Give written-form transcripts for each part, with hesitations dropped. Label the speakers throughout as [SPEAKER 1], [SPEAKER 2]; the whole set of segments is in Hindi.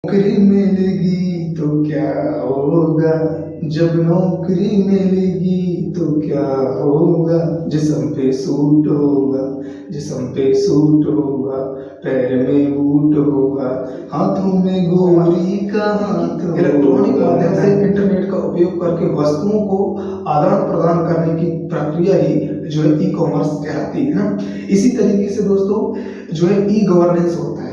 [SPEAKER 1] नौकरी मिलेगी तो क्या होगा, जब नौकरी मिलेगी तो क्या होगा, जिस्म पे सूट होगा, जिस्म पे सूट होगा, पैर में बूट होगा, हाथों में गोली का हाथ होगा। इलेक्ट्रॉनिक माध्यम से इंटरनेट का उपयोग करके वस्तुओं को आदान प्रदान करने की प्रक्रिया ही जो है ई कॉमर्स कहलाती है ना। इसी तरीके से दोस्तों जो है ई गवर्नेंस होता है।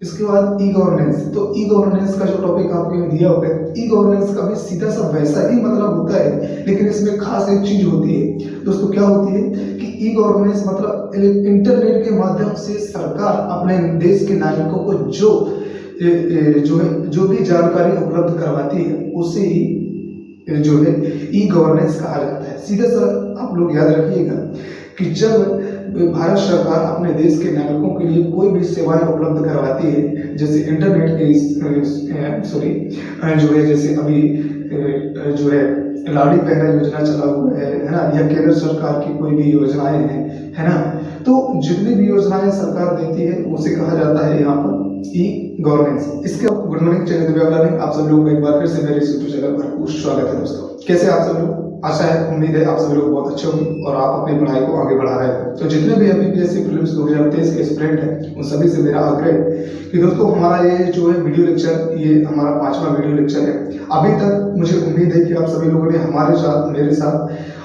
[SPEAKER 1] इसके बाद ई गवर्नेंस, तो ई गवर्नेंस का जो टॉपिक आपके में दिया हुआ है, ई गवर्नेंस का भी सीधा सा वैसा ही मतलब होता है, लेकिन इसमें खास एक चीज होती है दोस्तों। क्या होती है कि ई गवर्नेंस मतलब इंटरनेट के माध्यम से सरकार अपने देश के नागरिकों को जो भी जानकारी उपलब्ध करवाती है उसे ही जो है ई गवर्नेंस कहा जाता है। सीधा सा आप लोग याद रखिएगा कि जब भारत सरकार अपने देश के नागरिकों के लिए कोई भी सेवाएं उपलब्ध करवाती है, जैसे इंटरनेट के जो है जैसे अभी जो है लाडली बहना योजना चला हुआ है ना, या केंद्र सरकार की कोई भी योजनाएं हैं, है ना, तो जितनी भी योजनाएं सरकार देती है उसे कहा जाता है यहाँ पर ई गवर्नेंस। इसके good morning channel Divya learning, आप सब लोग एक बार फिर से मेरे यूट्यूब चैनल पर भरपूर स्वागत है दोस्तों। कैसे आप सब लोग? आशा है, उम्मीद है आप सभी लोग बहुत अच्छे होंगे और आप अपनी पढ़ाई को आगे बढ़ा रहे हैं। तो जितने भी अभी बीएससी प्रीलिम्स 2023 के स्टूडेंट हैं उन सभी से मेरा आग्रह है कि दोस्तों हमारा ये जो है वीडियो लेक्चर, ये हमारा 5वां वीडियो लेक्चर है। अभी तक मुझे उम्मीद है कि आप सभी लोगों ने हमारे साथ, मेरे साथ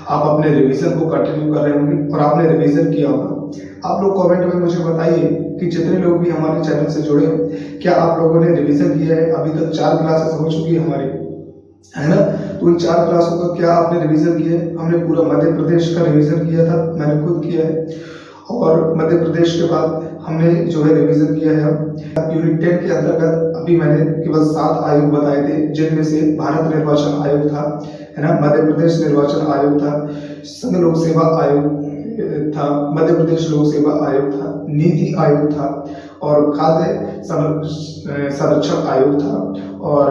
[SPEAKER 1] आप अपने रिवीजन को कंटिन्यू कर रहे होंगे और आपने रिवीजन किया होगा। आप लोग कमेंट में मुझे बताइए कि जितने लोग भी हमारे चैनल से जुड़े हैं, क्या आप लोगों ने रिवीजन किया है? अभी तक 4 क्लासेस हो चुकी है हमारी, है ना। तो उन 4 क्लासों का क्या आपने रिवीजन किया है? हमने पूरा मध्य प्रदेश का रिवीजन किया था, मैंने खुद किया है। और मध्य प्रदेश के बाद हमने जो है रिवीजन किया है यूनिट 10 के अंतर्गत। अभी मैंने केवल 7 आयोग बताए थे, जिनमें से भारत निर्वाचन आयोग था, है ना, मध्य प्रदेश निर्वाचन आयोग था, संघ लोक सेवा आयोग था, मध्य प्रदेश लोक सेवा आयोग था, नीति आयोग था और खाद्य संरक्षण आयोग था। और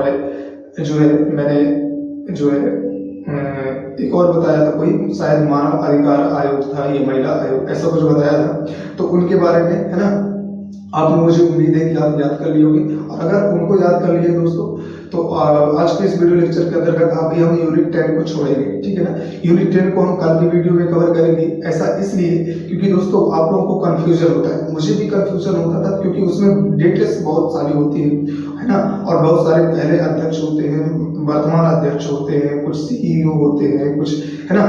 [SPEAKER 1] जो है मैंने जो है एक और बताया था, कोई शायद मानव अधिकार आयोग था, ये महिला आयोग, ऐसा कुछ बताया था। तो उनके बारे में, है ना, आप लोग, मुझे उम्मीद है कि आप याद कर लिए होंगे। और अगर उनको याद कर लिए दोस्तों, तो आज के इस वीडियो लेक्चर के अंतर्गत अभी हम यूनिट 10 को छोड़ेंगे, ठीक है ना। यूनिट 10 को हम कल की वीडियो में कवर करेंगे। ऐसा इसलिए क्योंकि दोस्तों आप लोगों को कंफ्यूजन होता है, मुझे भी कंफ्यूजन होता था, क्योंकि उसमें डिटेल्स बहुत सारी होती है ना, और बहुत सारे पहले अध्यक्ष होते हैं, वर्तमान अध्यक्ष होते हैं, कुछ सीईओ होते हैं, कुछ, है ना।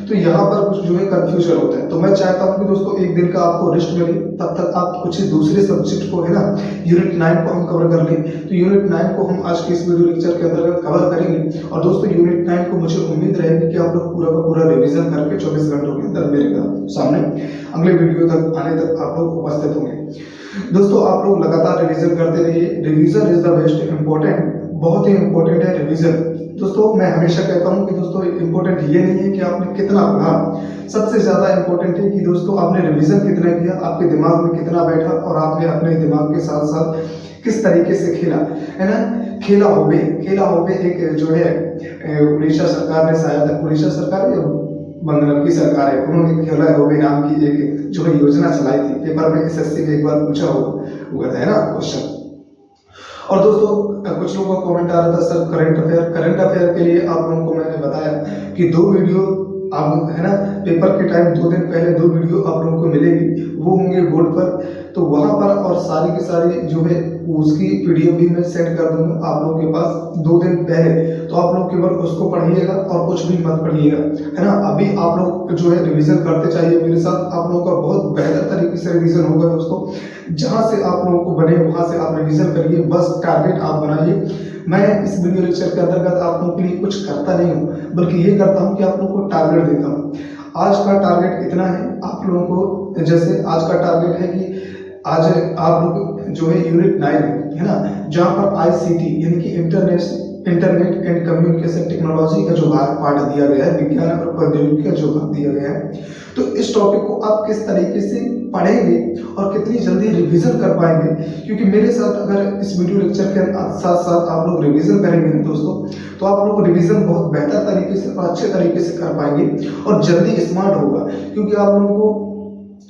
[SPEAKER 1] तो यहाँ पर कुछ जो है कंफ्यूजन होता है। तो मैं चाहता हूँ कि दोस्तों एक दिन का आपको रेस्ट मिले, तब तक आप कुछ दूसरे सब्जेक्ट को, है ना, यूनिट 9 को हम कवर कर लें। तो यूनिट 9 को हम आज के इस वीडियो लेक्चर के अंतर्गत कवर करेंगे। और दोस्तों यूनिट 9 को मुझे उम्मीद रहेगी कि आप लोग पूरा का पूरा रिविजन करके 24 घंटों के अंदर मेरे सामने अगले वीडियो तक आने तक आप लोग उपस्थित होंगे। दोस्तों आप लोग लगातार रिविजन करते रहिए। Revision is the best, important, बहुत ही इम्पोर्टेंट है रिविजन। दोस्तों मैं हमेशा कहता हूं कि दोस्तों इम्पोर्टेंट ये नहीं है कि आपने कितना पढ़ा, सबसे ज्यादा इम्पोर्टेंट है कि दोस्तों आपने रिवीजन कितना किया, आपके दिमाग में कितना बैठा और आपने अपने दिमाग के साथ साथ किस तरीके से खेला, है ना। खेला होबे एक जो है उड़ीसा सरकार ने, शायद उड़ीसा सरकार या बंगाल की सरकार है, उन्होंने खेला होबे नाम की एक जो है योजना चलाई थी। पेपर में एसएससी में एक बार पूछा हुआ था, है ना, क्वेश्चन। और दोस्तों कुछ लोगों का कमेंट आ रहा था, सर करंट अफेयर के लिए आप लोगों को मैंने बताया कि 2 वीडियो आप, है ना, पेपर के टाइम 2 दिन पहले 2 वीडियो आप लोगों को मिलेगी, वो होंगे बोर्ड पर। तो वहां पर और सारी की सारी जो है उसकी पीडीएफ भी मैं सेंड कर दूंगा आप लोगों के पास 2 दिन पहले। तो आप लोग केवल उसको पढ़िएगा और कुछ भी मत पढ़िएगा, है ना। अभी आप लोग जो है रिवीजन करते चाहिए मेरे साथ, आप लोगों का बहुत बेहतर तरीके से रिवीजन होगा दोस्तों। जहां से आप लोगों को बने वहां से आप रिवीजन करिए, बस टारगेट आप बनाइए। मैं इस वीडियो लेक्चर के अंतर्गत आप लोगों के लिए कुछ करता नहीं हूँ, बल्कि ये करता हूँ कि आप लोगों को टारगेट देता हूँ। आज का टारगेट इतना है आप लोगों को, जैसे आज का टारगेट है कि आज आप लोग जो है यूनिट 9 है ना, जहाँ पर आईसीटी यानी कि इंटरनेट एंड कम्युनिकेशन टेक्नोलॉजी का जो पार्ट दिया गया है, विज्ञान और प्रौद्योगिकी का जो भाग दिया गया है, तो इस टॉपिक को आप किस तरीके से पढ़ेंगे और कितनी जल्दी रिवीजन कर पाएंगे। क्योंकि मेरे साथ अगर इस वीडियो लेक्चर के साथ साथ आप लोग रिवीजन करेंगे दोस्तों, तो आप लोग रिवीजन बहुत बेहतर तरीके से और अच्छे तरीके से कर पाएंगे और जल्दी स्मार्ट होगा। क्योंकि आप लोगों को,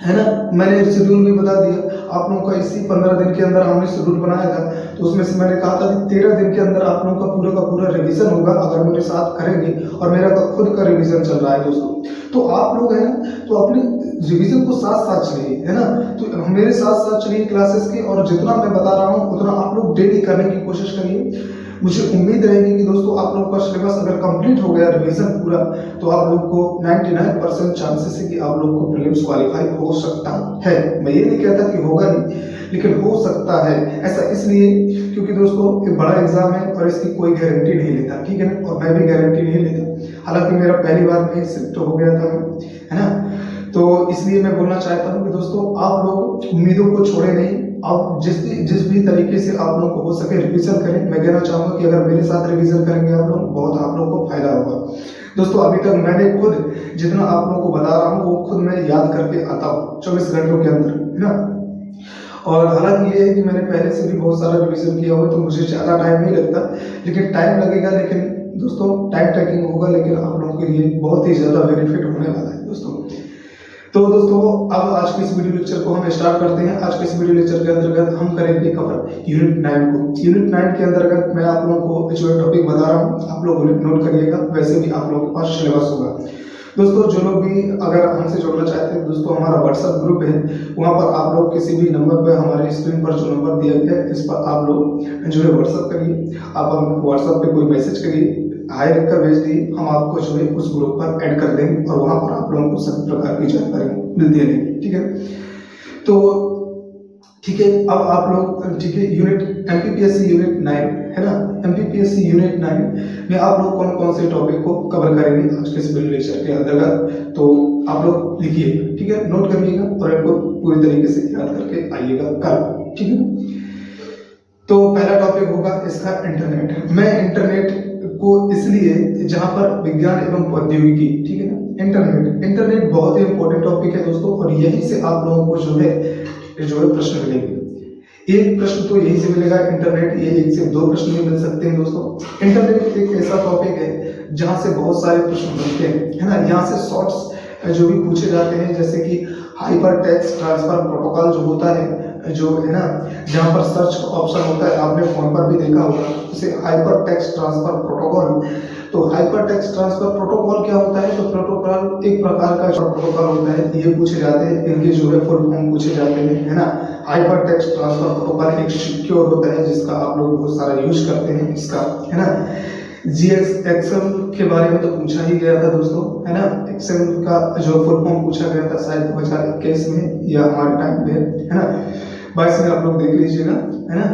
[SPEAKER 1] है ना, मैंने शेड्यूल भी बता दिया आप लोगों का, इसी 15 दिन के अंदर हमने शेड्यूल बनाया था। तो उसमें से मैंने कहा था कि 13 दिन के अंदर आप लोगों का पूरा रिवीजन होगा अगर मेरे साथ करेंगे, और मेरा खुद का रिवीजन चल रहा है दोस्तों। तो आप लोग है ना तो अपने रिवीजन को साथ साथ चलिए, है ना, तो मेरे साथ साथ चलिए क्लासेस के, और जितना मैं बता रहा हूँ उतना आप लोग डेली करने की कोशिश करिए। मुझे उम्मीद रहेगी कि दोस्तों आप लोग का सिलेबस अगर कंप्लीट हो गया रिवीजन पूरा, तो आप लोग को 99% चांसेस है कि आप लोग को प्रीलिम्स क्वालिफाई हो सकता है। मैं ये नहीं कहता कि होगा ही, लेकिन हो सकता है। ऐसा इसलिए क्योंकि दोस्तों एक बड़ा एग्जाम है और इसकी कोई गारंटी नहीं लेता, ठीक है ना, और मैं भी गारंटी नहीं लेता। हालांकि मेरा पहली बार में सिलेक्ट हो गया था, है ना, तो इसलिए मैं बोलना चाहता हूँ कि दोस्तों आप लोग उम्मीदों को छोड़े नहीं। आप जिस भी तरीके से आप लोग को हो सके रिवीजन करें। मैं कहना चाहूंगा कि अगर मेरे साथ रिवीजन करेंगे आप लोग, बहुत आप लोग को फायदा होगा दोस्तों। अभी तक मैंने खुद जितना आप लोगों को बता रहा हूँ वो खुद मैं याद करके आता हूँ 24 घंटों के अंदर, है ना। और हालांकि ये है कि मैंने पहले से भी बहुत सारा रिवीजन किया हुआ, तो मुझे ज़्यादा टाइम नहीं लगता, लेकिन टाइम लगेगा। लेकिन दोस्तों टाइम टेकिंग होगा, लेकिन आप लोगों के लिए बहुत ही ज़्यादा बेनिफिट होने वाला है दोस्तों। तो दोस्तों अब आज के इस वीडियो लेक्चर को हम स्टार्ट करते हैं। आज के इस वीडियो लेक्चर के अंतर्गत हम करेंगे कवर यूनिट 9 को। यूनिट 9 के अंतर्गत मैं आप लोगों को जो टॉपिक बता रहा हूँ आप लोग नोट करिएगा, वैसे भी आप लोगों के पास सिलेबस होगा दोस्तों। जो लोग भी अगर हमसे जुड़ना चाहते हैं दोस्तों, हमारा व्हाट्सएप ग्रुप है, वहाँ पर आप लोग किसी भी नंबर पर, हमारे स्क्रीन पर जो नंबर दिया गया है इस पर आप लोग जो है व्हाट्सएप करिए। आप व्हाट्सएप पे कोई मैसेज करिए, हाई लिखकर भेज दिए, हम आपको जो है उस ग्रुप पर ऐड कर देंगे और वहाँ पर आप लोगों को सभी प्रकार की जानकारी मिलती है, ठीक है। तो ठीक है, अब आप लोग ठीक है यूनिट एमपीपीएससी यूनिट 9 है ना, एमपीपीएससी यूनिट 9 में आप लोग कौन कौन से टॉपिक को कवर करेंगे आज के इस वीडियो लेक्चर के अंतर्गत, तो आप लोग लिखिए, ठीक है, नोट करिएगा और इनको पूरी तरीके से याद करके आइएगा कल, ठीक है। तो पहला टॉपिक होगा इसका इंटरनेट। मैं इंटरनेट को इसलिए जहां पर विज्ञान एवं प्रौद्योगिकी, ठीक है ना, इंटरनेट बहुत ही इंपॉर्टेंट टॉपिक है दोस्तों, और यहीं से आप लोगों को जो है प्रश्न मिलेंगे। एक प्रश्न तो यहीं से मिलेगा इंटरनेट, ये एक से दो प्रश्न भी मिल सकते हैं दोस्तों। इंटरनेट एक ऐसा टॉपिक है जहां से बहुत सारे प्रश्न बनते हैं, है ना। यहाँ से शॉर्ट्स जो भी पूछे जाते हैं, जैसे कि हाइपर टेक्स्ट ट्रांसफर प्रोटोकॉल जो होता है, जो है ना, जहाँ पर सर्च ऑप्शन होता है, आपने फोन पर भी देखा होगा उसे हाइपर टेक्स्ट ट्रांसफर प्रोटोकॉल। तो हाइपर टेक्स्ट ट्रांसफर प्रोटोकॉल क्या होता है, तो प्रोटोकॉल एक प्रकार का प्रोटोकॉल होता है, ये पूछे जाते हैं, इनके जो है फुल फॉर्म पूछे जाते हैं, है ना। हाइपर टेक्स्ट ट्रांसफर प्रोटोकॉल एक सिक्योर होता है जिसका आप लोग बहुत सारा यूज करते हैं इसका, है ना। जीएस एक्सेल के बारे में तो पूछा ही गया था दोस्तों, है ना। एक्सेल का जो फुल फॉर्म पूछा गया था शायद 2021 में या हमारे टाइम पे, है ना, 22 में आप लोग देख लीजिएगा, है ना।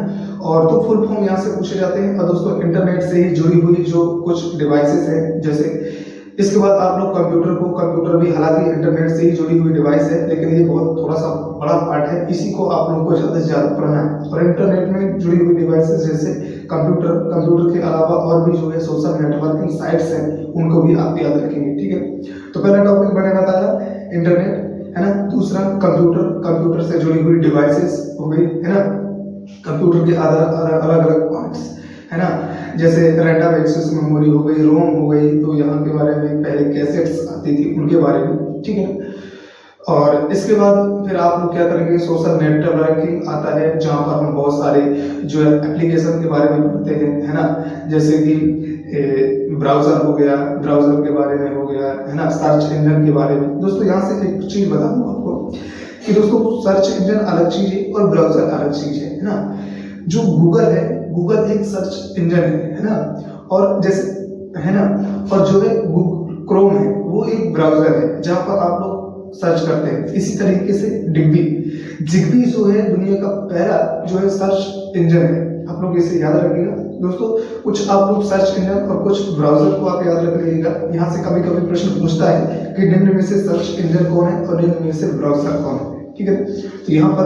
[SPEAKER 1] और तो फुल फॉर्म यहाँ से पूछे जाते हैं। और दोस्तों इंटरनेट से ही जुड़ी हुई जो कुछ डिवाइसेस हैं, जैसे इसके बाद आप लोग कंप्यूटर भी हालांकि इंटरनेट से ही जुड़ी हुई डिवाइस है, लेकिन ये बहुत थोड़ा सा बड़ा पार्ट है, इसी को आप लोगों को ज़्यादा से ज़्यादा पढ़ना है। और इंटरनेट में जुड़ी हुई डिवाइसेस जैसे कंप्यूटर के अलावा और भी जो है सोशल नेटवर्किंग साइट्स हैं, उनको भी आप याद रखेंगे, ठीक है। तो पहला टॉपिक मैंने बताया इंटरनेट, है ना। दूसरा कंप्यूटर से जुड़ी हुई डिवाइसेस हो गई, है ना। कंप्यूटर के अलग अलग पार्ट्स, है ना, जैसे रैंडम एक्सेस मेमोरी हो गई, रोम हो गई, तो यहाँ के बारे में पहले कैसेट्स आती थी उनके बारे में, ठीक है। और इसके बाद फिर आप लोग क्या करेंगे, सोशल नेटवर्किंग आता है, जहाँ पर हम बहुत सारे जो है एप्लीकेशन के बारे में पढ़ते हैं, है ना, जैसे कि ब्राउजर हो गया, ब्राउजर के बारे में हो गया, है ना, सर्च इंजन के बारे में। दोस्तों यहाँ से एक चीज बता दूं आपको कि दोस्तों सर्च इंजन अलग चीज है और ब्राउजर अलग चीज है ना। जो गूगल है, गूगल एक सर्च इंजन है ना, और जैसे है ना, और जो है क्रोम है वो एक ब्राउजर है जहाँ पर आप लोग सर्च करते हैं। इसी तरीके से जिग्बी जो है दुनिया का पहला जो है सर्च इंजन है, आप लोग इसे याद रखिएगा दोस्तों। कुछ आप लोग सर्च इंजन और कुछ ब्राउजर को आप याद रख लीजिएगा। यहाँ से कभी कभी प्रश्न पूछता है कि निम्न में से सर्च इंजन कौन है और निम्न में से ब्राउजर कौन है, ठीक है। तो यहाँ पर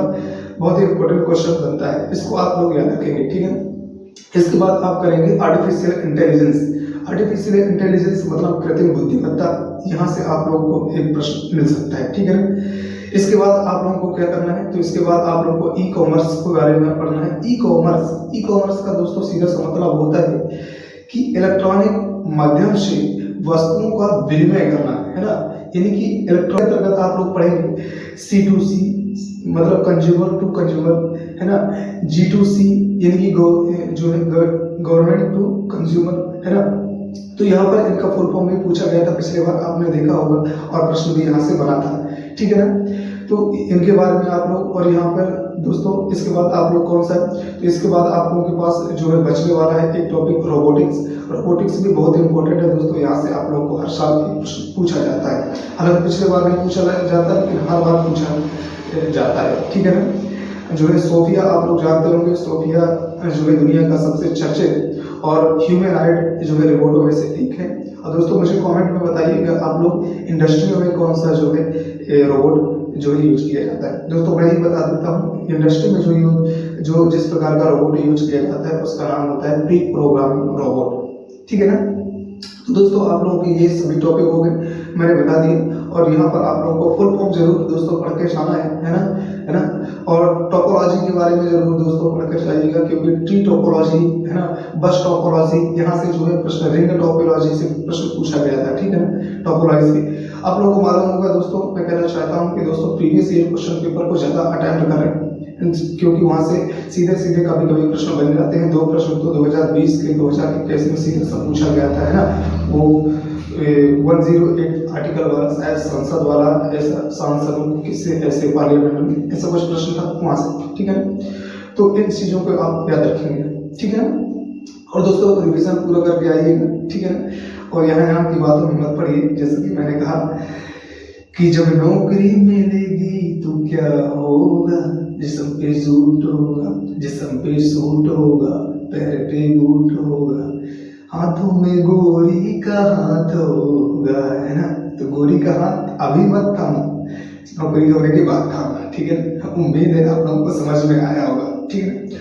[SPEAKER 1] बहुत ही इंपॉर्टेंट क्वेश्चन बनता है, इसको आप लोग याद रखेंगे, ठीक है। इसके बाद आप करेंगे आर्टिफिशियल इंटेलिजेंस। आर्टिफिशियल इंटेलिजेंस मतलब कृत्रिम बुद्धिमत्ता, यहाँ से आप लोगों को एक प्रश्न मिल सकता है, ठीक है ना। इसके बाद आप लोगों को क्या करना है, तो इसके बाद आप लोगों को ई कॉमर्स के बारे में पढ़ना है। ई कॉमर्स का दोस्तों सीधा सा मतलब होता है कि इलेक्ट्रॉनिक माध्यम से वस्तुओं का विनिमय करना, है ना। यानी कि इलेक्ट्रॉनिक अंतर्गत आप लोग पढ़ेंगे C2C मतलब कंज्यूमर टू कंज्यूमर, है ना, G2C इनकी जो है गवर्नमेंट टू कंज्यूमर है ना। तो यहाँ पर इनका फुल फॉर्म भी पूछा गया था पिछले बार, आपने देखा होगा, और प्रश्न भी यहाँ से बना था, ठीक है ना। तो इनके बारे में आप लोग, और यहाँ पर दोस्तों इसके बाद आप लोग कौन सा, तो इसके बाद आप लोगों के पास जो है बचने वाला है एक टॉपिक रोबोटिक्स। रोबोटिक्स भी बहुत इंपॉर्टेंट है दोस्तों, यहाँ से आप लोगों को हर साल पूछा जाता है। हालांकि पिछले बार नहीं पूछा जाता, लेकिन हर बार पूछा जाता है, ठीक है ना। जो है सोफिया, आप लोग जानते होंगे, सोफिया जो है दुनिया का सबसे चर्चित और ह्यूमनॉइड जो है रोबोटों में से एक है। और दोस्तों मुझे कमेंट में बताइएगा आप लोग इंडस्ट्री में कौन सा जो है रोबोट जो है यूज किया जाता है। दोस्तों मैं ही बता देता हूँ, इंडस्ट्री में जो जिस प्रकार का रोबोट यूज किया जाता है उसका नाम होता है प्री प्रोग्रामिंग रोबोट, ठीक है ना। तो दोस्तों आप लोगों के ये सभी टॉपिक हो गए, मैंने बता दिए। और यहाँ पर आप लोगों को फुल फॉर्म जरूर दोस्तों पढ़ के जाना है ना। और टोपोलॉजी के बारे में जरूर दोस्तों पढ़ कर जाइएगा, क्योंकि ट्री टोपोलॉजी है ना, बस टोपोलॉजी, यहाँ से जो है प्रश्न रिंग टोपोलॉजी से प्रश्न पूछा गया था, ठीक है ना, टोपोलॉजी से। आप लोगों को मालूम होगा दोस्तों, मैं कहना चाहता हूँ कि दोस्तों प्रीवियस ईयर क्वेश्चन पेपर को ज्यादा अटेम्प्ट करें, क्योंकि वहां से सीधे सीधे कभी कभी प्रश्न बन जाते हैं। 2 प्रश्न तो 2020 के 2021 में सीधे सब पूछा गया था, है ना। वो 108 आर्टिकल वाला शायद संसद वाला, ऐसा सांसदों को किससे ऐसे पार्लियामेंट में ऐसा कुछ प्रश्न था वहां से, ठीक है ना। तो इन चीजों को आप याद रखेंगे, ठीक है ना। और दोस्तों रिवीजन पूरा करके आइएगा, ठीक है ना। और यहाँ की बातों में मत पड़िए, जैसे कि मैंने कहा कि जब नौकरी मिलेगी तो क्या होगा, जिस्म पे सूट होगा, जिस्म पे सूट होगा, पैर पे बूट होगा, हाथों में गोरी का हाथ होगा, है ना। तो गोरी का हाथ अभी मत थामो, नौकरी होने के बाद थामना, ठीक है। उम्मीद है आप लोगों को समझ में आया होगा, ठीक है।